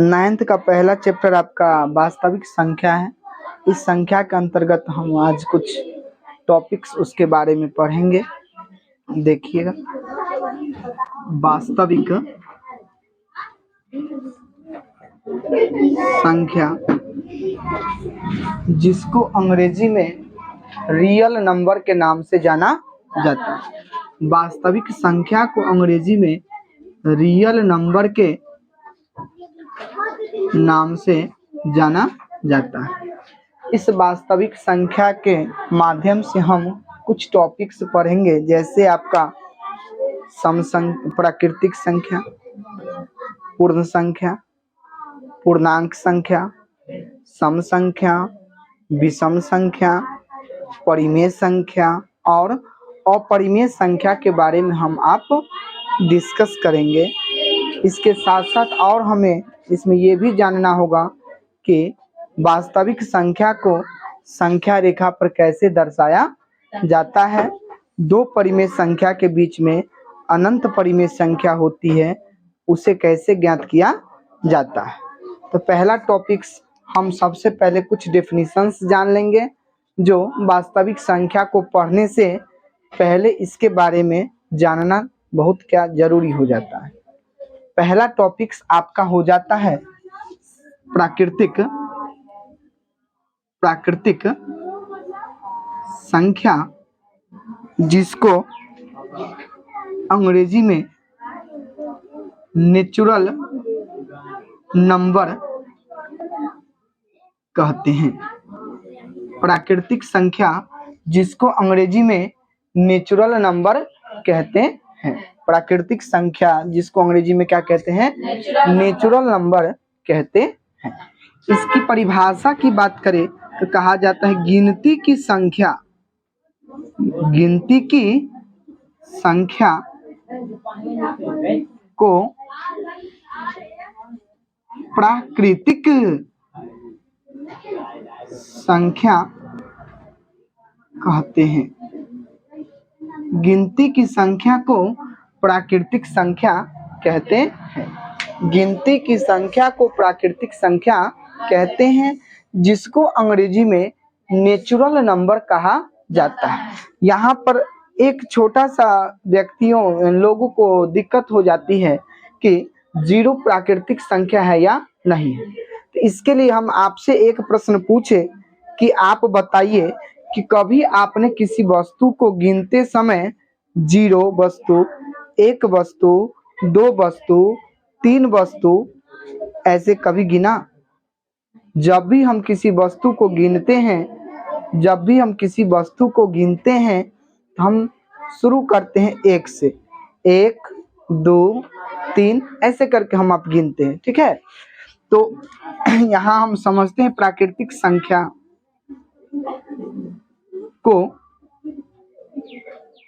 9th का पहला chapter आपका वास्तविक संख्या है। इस संख्या के अंतर्गत हम आज कुछ टॉपिक्स उसके बारे में पढ़ेंगे। देखिएगा, वास्तविक संख्या, जिसको अंग्रेजी में रियल नंबर के नाम से जाना जाता है। वास्तविक संख्या को अंग्रेजी में रियल नंबर के नाम से जाना जाता है। इस वास्तविक संख्या के माध्यम से हम कुछ टॉपिक्स पढ़ेंगे, जैसे आपका प्राकृतिक संख्या, पूर्ण संख्या, पूर्णांक संख्या, सम संख्या, विषम संख्या, परिमेय संख्या और अपरिमेय संख्या के बारे में हम आप डिस्कस करेंगे। इसके साथ साथ और हमें इसमें ये भी जानना होगा कि वास्तविक संख्या को संख्या रेखा पर कैसे दर्शाया जाता है। दो परिमेय संख्या के बीच में अनंत परिमेय संख्या होती है, उसे कैसे ज्ञात किया जाता है। तो पहला टॉपिक्स हम सबसे पहले कुछ डेफिनेशंस जान लेंगे, जो वास्तविक संख्या को पढ़ने से पहले इसके बारे में जानना बहुत क्या जरूरी हो जाता है। पहला टॉपिक्स आपका हो जाता है प्राकृतिक संख्या, जिसको अंग्रेजी में नेचुरल नंबर कहते हैं। प्राकृतिक संख्या, जिसको अंग्रेजी में नेचुरल नंबर कहते हैं। प्राकृतिक संख्या, जिसको अंग्रेजी में क्या कहते हैं? नेचुरल नंबर कहते हैं। इसकी परिभाषा की बात करें तो कहा जाता है गिनती की संख्या को प्राकृतिक संख्या कहते हैं। गिनती की संख्या को प्राकृतिक संख्या कहते हैं। गिनती की संख्या को प्राकृतिक संख्या कहते हैं, जिसको अंग्रेजी में नेचुरल नंबर कहा जाता है। यहाँ पर एक छोटा सा लोगों को दिक्कत हो जाती है कि जीरो प्राकृतिक संख्या है या नहीं है। तो इसके लिए हम आपसे एक प्रश्न पूछे कि आप बताइए कि कभी आपने किसी वस्तु को गिनते समय 0 वस्तु, 1 वस्तु, 2 वस्तु, 3 वस्तु ऐसे कभी गिना? जब भी हम किसी वस्तु को गिनते हैं, हम शुरू करते हैं 1 से। 1, 2, 3 ऐसे करके हम आप गिनते हैं, ठीक है। तो यहाँ हम समझते हैं प्राकृतिक संख्या को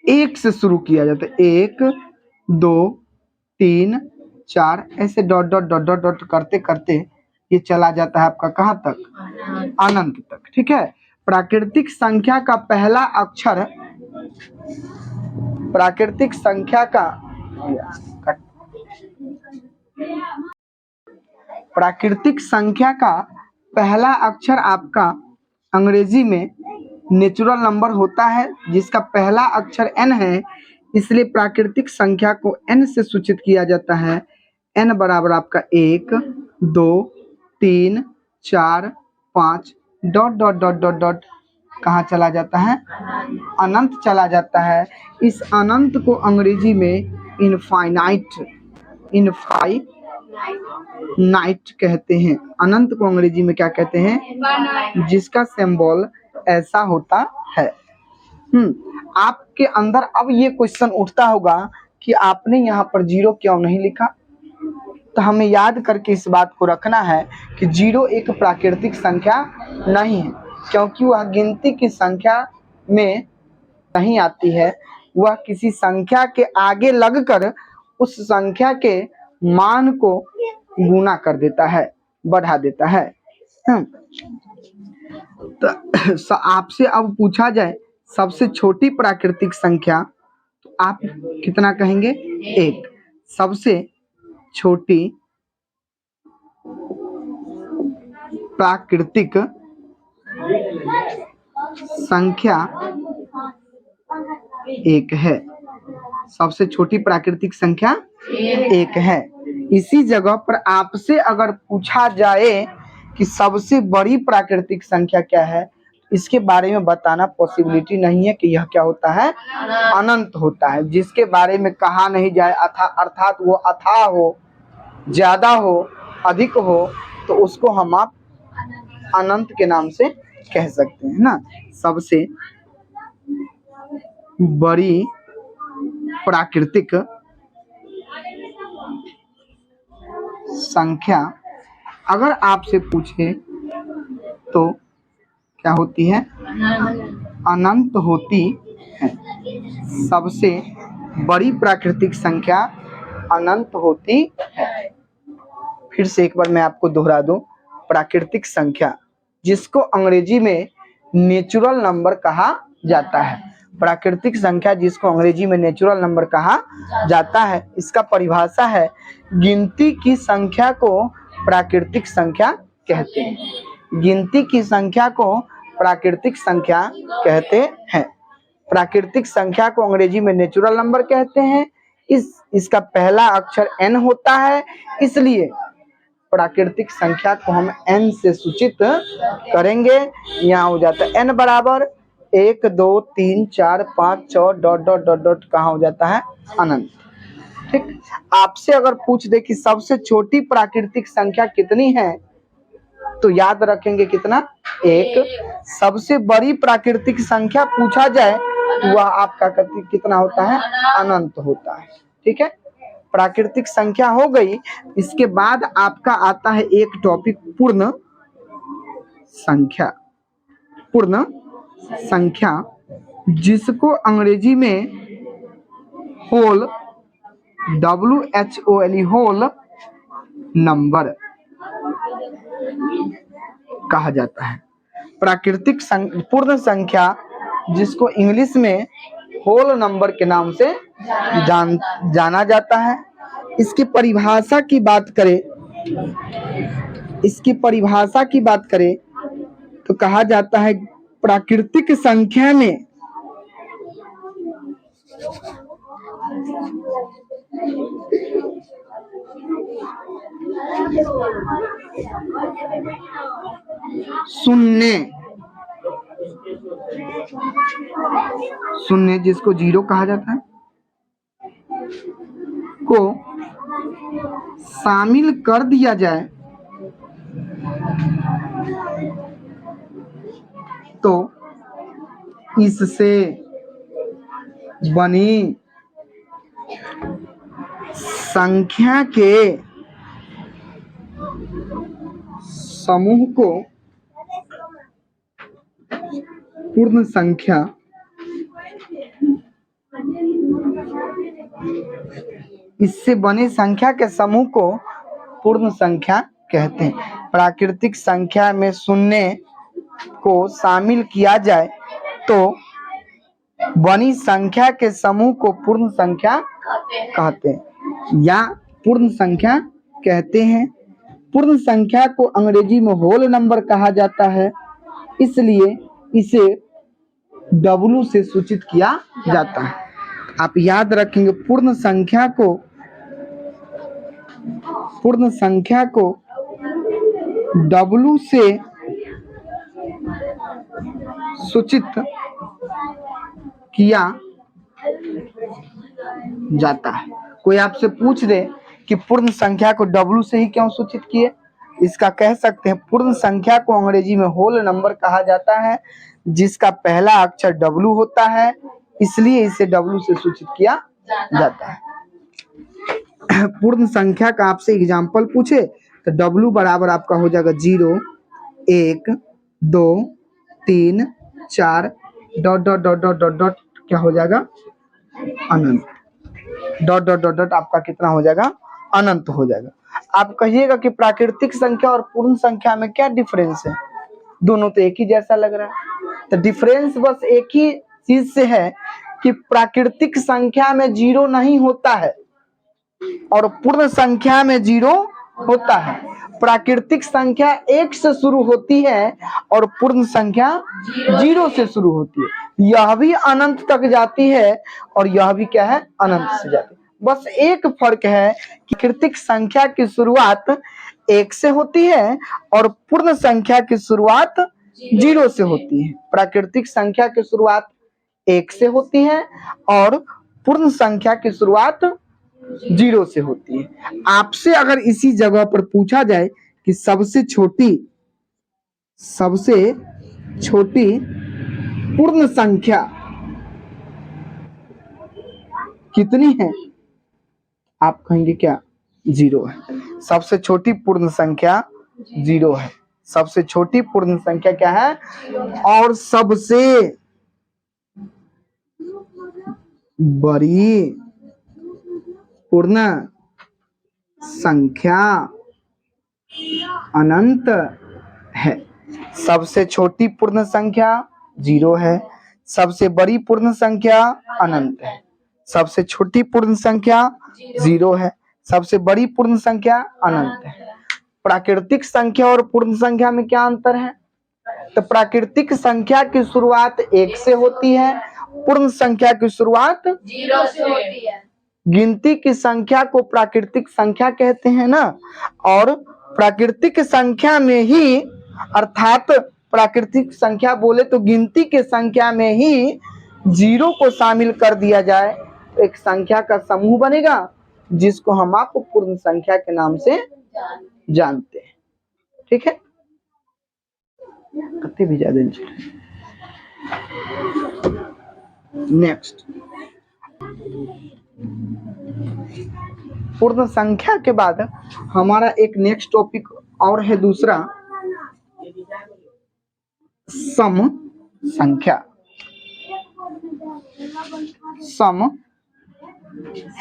1 से शुरू किया जाता है। 1, 2, 3, 4 ऐसे dot dot dot dot dot करते करते ये चला जाता है आपका कहाँ तक? अनंत तक, ठीक है। प्राकृतिक संख्या का पहला अक्षर, प्राकृतिक संख्या का पहला अक्षर आपका अंग्रेजी में नेचुरल नंबर होता है, जिसका पहला अक्षर n है। इसलिए प्राकृतिक संख्या को n से सूचित किया जाता है। n बराबर आपका 1, 2, 3, 4, 5 dot dot dot dot dot कहाँ चला जाता है? अनंत चला जाता है। इस अनंत को अंग्रेजी में इनफाइनाइट कहते हैं। अनंत को अंग्रेजी में क्या कहते हैं? जिसका सिंबल ऐसा होता है। आपके अंदर अब ये क्वेश्चन उठता होगा कि आपने यहाँ पर 0 क्यों नहीं लिखा? तो हमें याद करके इस बात को रखना है कि 0 एक प्राकृतिक संख्या नहीं है, क्योंकि वह गिनती की संख्या में नहीं आती है। वह किसी संख्या के आगे लगकर उस संख्या के मान को गुना कर देता है, बढ़ा देता है। तो आपसे अब पूछा जाए सबसे छोटी प्राकृतिक संख्या, तो आप कितना कहेंगे? 1 सबसे छोटी प्राकृतिक संख्या एक है। सबसे छोटी प्राकृतिक संख्या एक है। इसी जगह पर आपसे अगर पूछा जाए कि सबसे बड़ी प्राकृतिक संख्या क्या है, इसके बारे में बताना पॉसिबिलिटी नहीं है कि यह क्या होता है, अनंत होता है। जिसके बारे में कहा नहीं जाए अर्थात वो अथाह हो, ज्यादा हो, अधिक हो, तो उसको हम आप अनंत के नाम से कह सकते हैं ना। सबसे बड़ी प्राकृतिक संख्या अगर आपसे पूछे तो क्या होती है, अनंत होती है। सबसे बड़ी प्राकृतिक संख्या अनंत होती है। फिर से एक बार मैं आपको दोहरा दूं, प्राकृतिक संख्या जिसको अंग्रेजी में नेचुरल नंबर कहा जाता है, प्राकृतिक संख्या जिसको अंग्रेजी में नेचुरल नंबर कहा जाता है, इसका परिभाषा है गिनती की संख्या को प्राकृतिक संख्या कहते हैं। गिनती की संख्या को प्राकृतिक संख्या कहते हैं। प्राकृतिक संख्या को अंग्रेजी में नेचुरल नंबर कहते हैं। इसका पहला अक्षर n होता है, इसलिए प्राकृतिक संख्या को हम n से सूचित करेंगे। यहाँ हो जाता है n बराबर 1 2 3 4 5 6 डॉट डॉट डॉट डॉट कहाँ हो जाता है, अनंत। ठीक, आपसे अगर पूछ दे कि सबसे छोटी प्राकृतिक संख्या कितनी है, तो याद रखेंगे कितना, एक। सबसे बड़ी प्राकृतिक संख्या पूछा जाए तो वह आपका कितना होता है, अनंत होता है। ठीक है, प्राकृतिक संख्या हो गई। इसके बाद आपका आता है एक टॉपिक पूर्ण संख्या। पूर्ण संख्या जिसको अंग्रेजी में होल WHOLE होल नंबर कहा जाता है। प्राकृतिक पूर्ण संख्या जिसको इंग्लिश में होल नंबर के नाम से जाना जाता है। इसकी परिभाषा की बात करें तो कहा जाता है प्राकृतिक संख्या में शून्य जिसको जीरो कहा जाता है को शामिल कर दिया जाए तो इससे बनी संख्या के समूह को पूर्ण संख्या इससे बने संख्या के समूह को पूर्ण संख्या कहते हैं। प्राकृतिक संख्या में शून्य को शामिल किया जाए तो बनी संख्या के समूह को पूर्ण संख्या कहते हैं या पूर्ण संख्या कहते हैं। पूर्ण संख्या को अंग्रेजी में होल नंबर कहा जाता है, इसलिए इसे W से सूचित किया जाता है। आप याद रखेंगे पूर्ण संख्या को W से सूचित किया जाता है। कोई आपसे पूछ दे कि पूर्ण संख्या को W से ही क्यों सूचित किए, इसका कह सकते हैं पूर्ण संख्या को अंग्रेजी में होल नंबर कहा जाता है, जिसका पहला अक्षर W होता है, इसलिए इसे W से सूचित किया जाता है। पूर्ण संख्या का आपसे एग्जाम्पल पूछे तो W बराबर आपका हो जाएगा 0 1 2 3 4 dot dot dot dot dot dot क्या हो जाएगा, अनंत। डॉट डॉट डॉट डॉट आपका कितना हो जाएगा, अनंत हो जाएगा। आप कहिएगा कि प्राकृतिक संख्या और पूर्ण संख्या में क्या डिफरेंस है, दोनों तो एक ही जैसा लग रहा है। तो डिफरेंस बस एक ही चीज से है कि प्राकृतिक संख्या में जीरो नहीं होता है और पूर्ण संख्या में जीरो होता है। प्राकृतिक संख्या 1 से शुरू होती है और पूर्ण संख्या 0 से शुरू होती है। यह भी अनंत तक जाती है और यह भी क्या है, अनंत से जाती है। बस एक फर्क है कि प्राकृतिक संख्या की शुरुआत 1 से होती है और पूर्ण संख्या की शुरुआत 0 से होती है। प्राकृतिक संख्या की शुरुआत 1 से होती है और पूर्ण संख्या की शुरुआत 0 से होती है। आपसे अगर इसी जगह पर पूछा जाए कि सबसे छोटी पूर्ण संख्या कितनी है, आप कहेंगे क्या, 0 है। सबसे छोटी पूर्ण संख्या 0 है। सबसे छोटी पूर्ण संख्या क्या है, और सबसे बड़ी पूर्ण संख्या अनंत है। सबसे छोटी पूर्ण संख्या 0 है, सबसे बड़ी पूर्ण संख्या अनंत है। सबसे छोटी पूर्ण संख्या 0 है, सबसे बड़ी पूर्ण संख्या अनंत है। प्राकृतिक संख्या और पूर्ण संख्या में क्या अंतर है? तो प्राकृतिक संख्या की शुरुआत 1 से होती है, पूर्ण संख्या की शुरुआत 0 से होती है। गिनती की संख्या को प्राकृतिक संख्या कहते हैं ना, और प्राकृतिक संख्या में ही, अर्थात प्राकृतिक संख्या बोले तो गिनती के संख्या में ही 0 को शामिल कर दिया जाए तो एक संख्या का समूह बनेगा, जिसको हम आपको पूर्ण संख्या के नाम से जानते हैं। ठीक है, कते भी ज्यादा नेक्स्ट पूर्ण संख्या के बाद हमारा एक नेक्स्ट टॉपिक और है दूसरा, सम संख्या। सम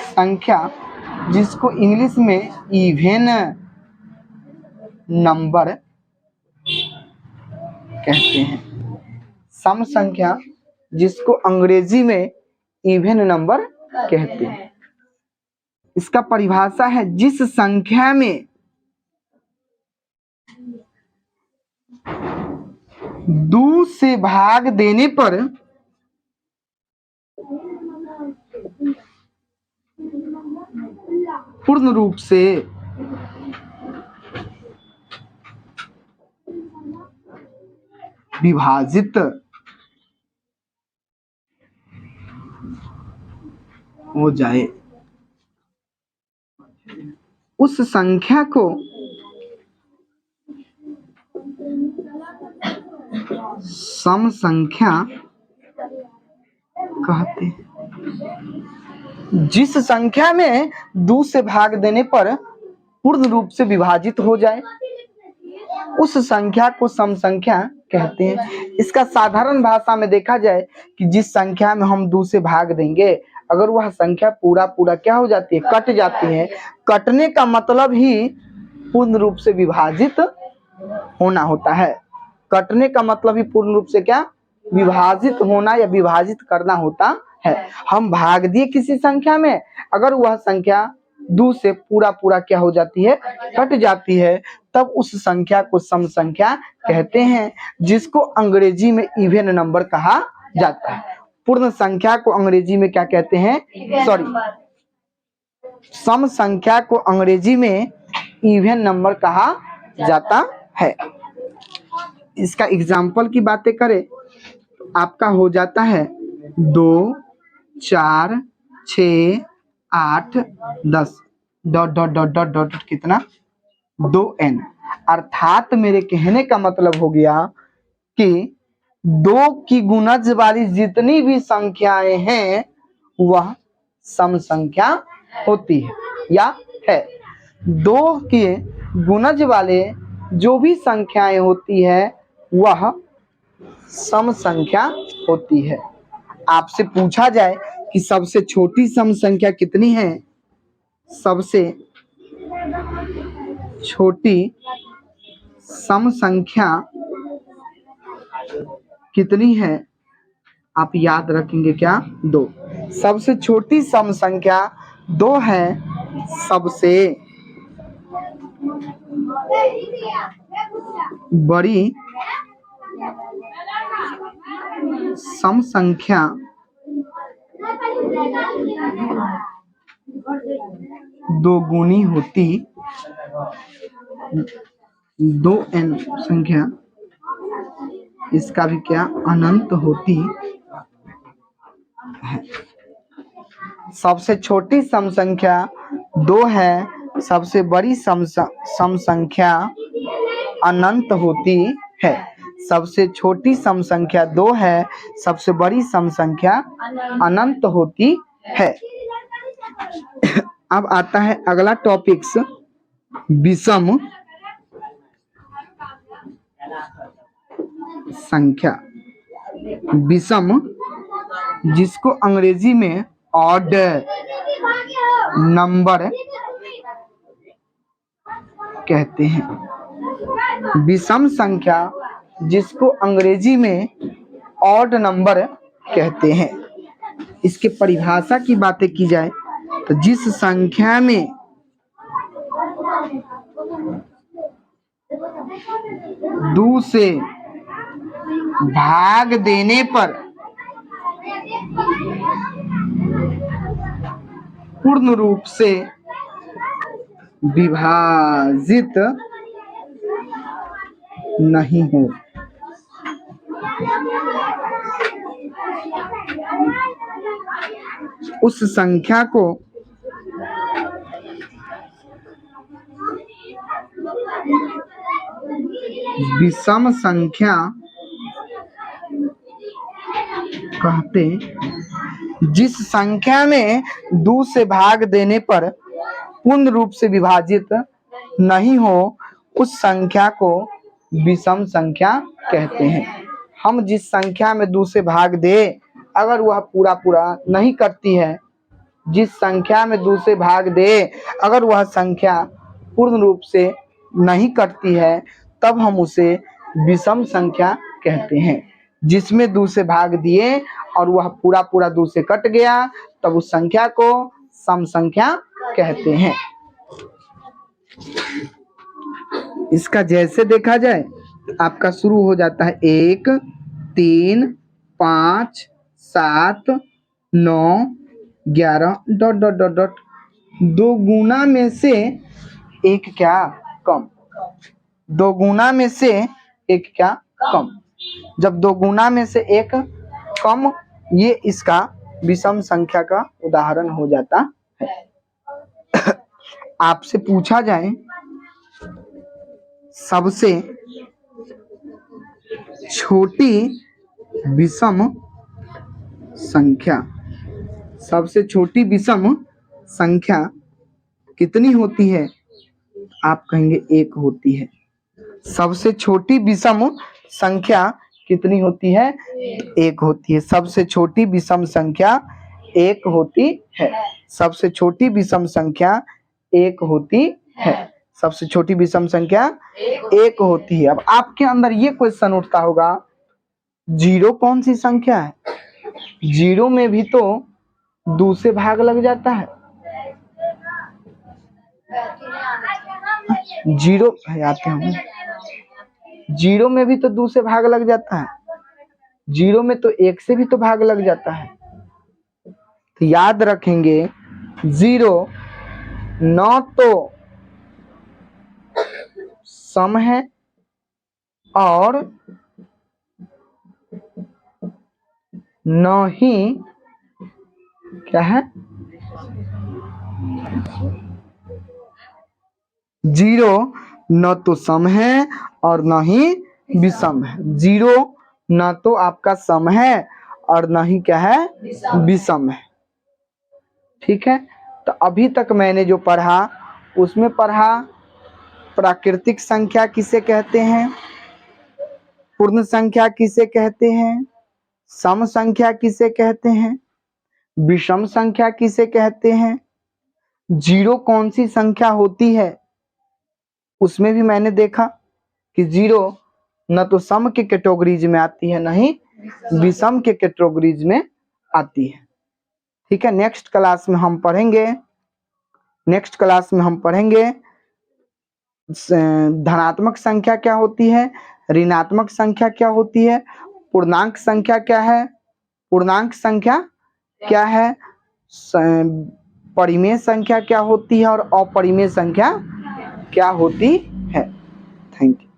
संख्या जिसको इंग्लिश में इवेन नंबर कहते हैं। सम संख्या जिसको अंग्रेजी में इवेन नंबर कहते हैं। इसका परिभाषा है जिस संख्या में 2 से भाग देने पर पूर्ण रूप से विभाजित हो जाए, उस संख्या को सम संख्या कहते हैं। जिस संख्या में 2 से भाग देने पर पूर्ण रूप से विभाजित हो जाए, उस संख्या को सम संख्या कहते हैं। इसका साधारण भाषा में देखा जाए कि जिस संख्या में हम 2 से भाग देंगे, अगर वह संख्या पूरा क्या हो जाती है, कट जाती है। कटने का मतलब ही पूर्ण रूप से विभाजित होना होता है। कटने का मतलब ही पूर्ण रूप से क्या, विभाजित होना या विभाजित करना होता है। हम भाग दिए किसी संख्या में, अगर वह संख्या 2 से पूरा क्या हो जाती है, कट जाती है, तब उस संख्या को सम संख्या कहते हैं, जिसको अंग्रेजी में इवेन नंबर कहा जाता है। पूर्ण संख्या को अंग्रेजी में क्या कहते हैं, सम संख्या को अंग्रेजी में इवेन नंबर कहा जाता है। इसका एग्जाम्पल की बातें करें तो आपका हो जाता है 2, 4, 6, 8, 10 ... कितना, 2n। अर्थात मेरे कहने का मतलब हो गया कि 2 की गुणज वाली जितनी भी संख्याएं हैं वह सम संख्या होती है या है। 2 के गुणज वाले जो भी संख्याएं होती है वह सम संख्या होती है। आपसे पूछा जाए कि सबसे छोटी सम संख्या कितनी है, सबसे छोटी सम संख्या कितनी है, आप याद रखेंगे क्या, 2। सबसे छोटी सम संख्या 2 है। सबसे बड़ी सम संख्या दोगुनी होती, 2n संख्या इसका भी क्या अनंत होती है। सबसे छोटी सम संख्या 2 है, सबसे बड़ी सम संख्या अनंत होती है। सबसे छोटी सम संख्या 2 है, सबसे बड़ी सम संख्या अनंत होती है। अब आता है अगला टॉपिक्स, विषम संख्या। विषम, जिसको अंग्रेजी में ऑड नंबर कहते हैं। विषम संख्या जिसको अंग्रेजी में ऑड नंबर कहते हैं। इसके परिभाषा की बातें की जाए तो जिस संख्या में दो से भाग देने पर पूर्ण रूप से विभाजित नहीं हो, उस संख्या को विषम संख्या कहते। जिस संख्या में 2 से भाग देने पर पूर्ण रूप से विभाजित नहीं हो, उस संख्या को विषम संख्या कहते हैं। हम जिस संख्या में 2 से भाग दे, अगर वह पूरा पूरा नहीं करती है, जिस संख्या में 2 से भाग दे अगर वह संख्या पूर्ण रूप से नहीं करती है, तब हम उसे विषम संख्या कहते हैं। जिसमें 2 से भाग दिए और वह पूरा पूरा 2 से कट गया, तब उस संख्या को सम संख्या कहते हैं। इसका जैसे देखा जाए, आपका शुरू हो जाता है 1, 3, 5, 7, 9, 11 डॉट डॉट डॉट डॉट। 2 गुना में से एक क्या कम, 2 गुना में से एक क्या कम। जब 2 गुना में से एक कम, ये इसका विषम संख्या का उदाहरण हो जाता है। आपसे पूछा जाए सबसे छोटी विषम संख्या, सबसे छोटी विषम संख्या कितनी होती है? आप कहेंगे 1 होती है। सबसे छोटी विषम संख्या कितनी होती है? 1 होती है। सबसे छोटी विषम संख्या 1 होती है। सबसे छोटी विषम संख्या 1 होती है। सबसे छोटी विषम संख्या 1 होती है। अब आपके अंदर ये क्वेश्चन उठता होगा, 0 कौन सी संख्या है? 0 में भी तो 2 से भाग लग जाता है। 0 आते होंगे, 0 में भी तो 2 से भाग लग जाता है। 0 में तो 1 से भी तो भाग लग जाता है। तो याद रखेंगे, 0 न तो सम है और न ही क्या है, 0 न तो सम है और न ही विषम है। 0 न तो आपका सम है और न ही क्या है, विषम है। ठीक है। तो अभी तक मैंने जो पढ़ा उसमें पढ़ा प्राकृतिक संख्या किसे कहते हैं, पूर्ण संख्या किसे कहते हैं, सम संख्या किसे कहते हैं, विषम संख्या किसे कहते हैं, 0 कौन सी संख्या होती है, उसमें भी मैंने देखा कि 0 न तो सम के कैटेगरीज में आती है, न ही विषम के कैटेगरीज में आती है। ठीक है। नेक्स्ट क्लास में हम पढ़ेंगे धनात्मक संख्या क्या होती है, ऋणात्मक संख्या क्या होती है, पूर्णांक संख्या क्या है, पूर्णांक संख्या क्या है, परिमेय संख्या क्या होती है और अपरिमेय संख्या क्या होती है। Thank you.